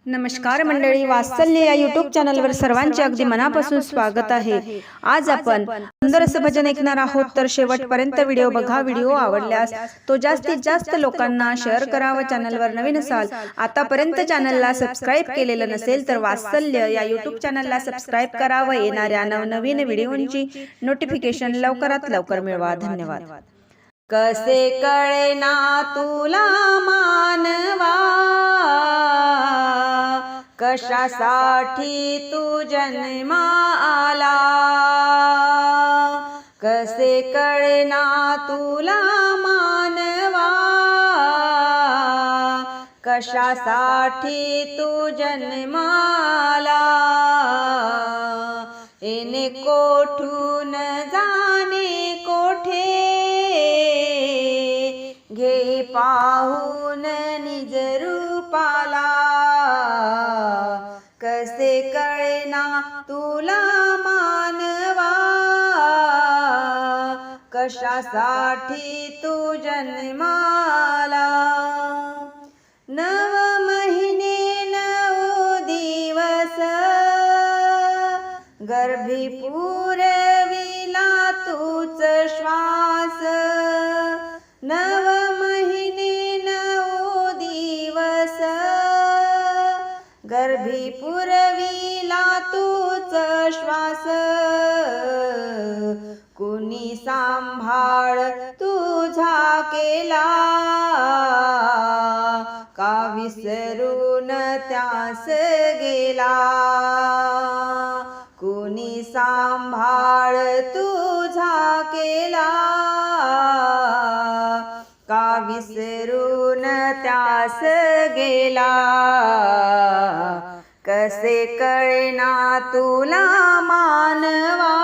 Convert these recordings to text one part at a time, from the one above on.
नमस्कार मंडळी, वात्सल्य या यूट्यूब चॅनलवर सर्वांचे अगदी मनापासून स्वागत आहे। आज आपण सुंदर असं भजन ऐकणार आहोत, तर शेवटपर्यंत व्हिडिओ बघा। व्हिडिओ आवडल्यास तो जास्तीत जास्त लोकांना शेअर करावा। चॅनलवर नवीन असाल, आतापर्यंत चॅनलला सबस्क्राइब केलेलं नसेल तर वात्सल्य या यूट्यूब चॅनलला सबस्क्राइब करावं। येणाऱ्या नवनवीन व्हिडिओंची नोटिफिकेशन लवकरात लवकर मिळवा। धन्यवाद। कसे कळेना तुला मानवा, कशासाठी तू जन्मा आला। कसे कळेना तुला मानवा, कशासाठी तू जन्माला। येणे कोठून जाणे कोठे, घे पाहून निज रूपाला। कसे कळेना तुला मानवा, कशासाठी तू जन्माला। 9 महिने 9 दिवस गर्भी पुरविला तूच श्वास। 9 महिने 9 दिवस गर्भी पुरविला तूच श्वास। कुणी सांभाळ तुझा केला, का विसरून त्यास गेला। कुणी सांभाळ तुझा केला, का विसरून त्यास गेला। कसे कळेना तुला मानवा,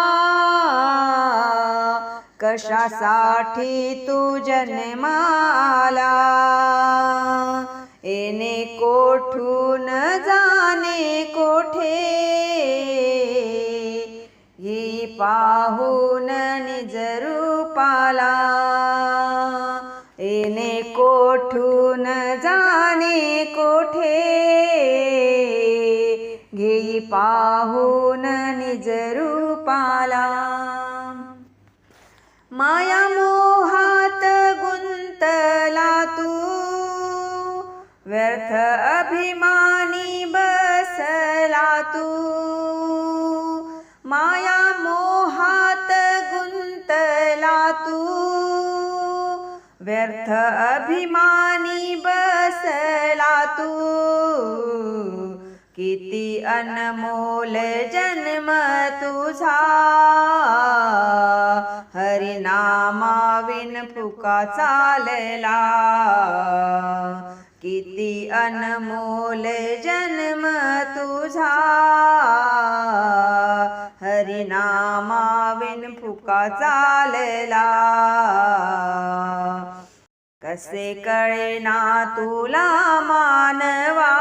कशासाठी तू जन्माला। येणे कोठून जाणे कोठे, ही पाहून निज रूपाला। येणे कोठून जाणे कोठे, घे पाहून निज रूपाला। माया मोहात गुंतला तू, व्यर्थ अभिमानी बसला तू। माया मोहात गुंतला तू, व्यर्थ अभिमानी बसला तू। किती अनमोल जन्म तुझा, हरिनामाविन फुका चालला। किती अनमोल जन्म तुझा, हरिनामाविन फुका चालला। कसे कळेना तुला मानवा,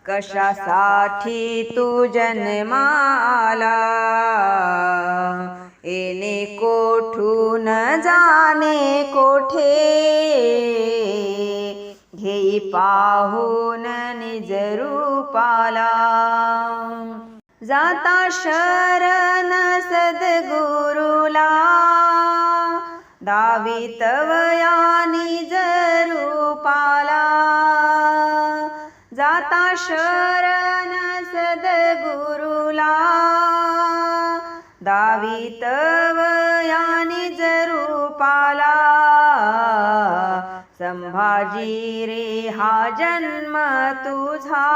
कशासाठी तू जन्माला। येणे कोठून जाणे कोठे, घे पाहून निज रूपाला। जाता शरण सद्गुरुला, दावितवया निज रूपाला। जाता शरण सद्गुरुला, दावितवया निज रूपाला। संभाजी रे हा जन्म तुझा,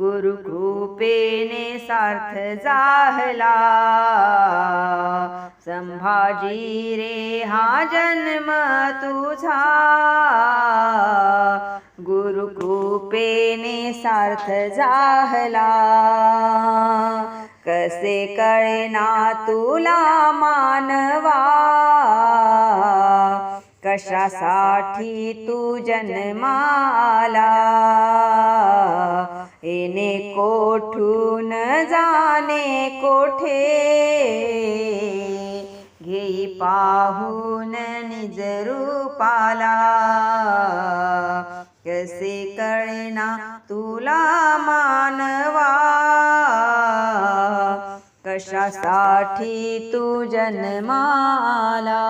गुरुकृपेने सार्थ झाला। संभाजी रे हा जन्म तुझा, गुरुकृपेने सार्थ झाला। कसे कळेना तुला मानवा, कशासाठी तू जन्माला। येणे कोठून जाणे कोठे, घे पाहून निज रूपाला। कसे कळेना तुला मानवा कशासाठी तू जन्माला.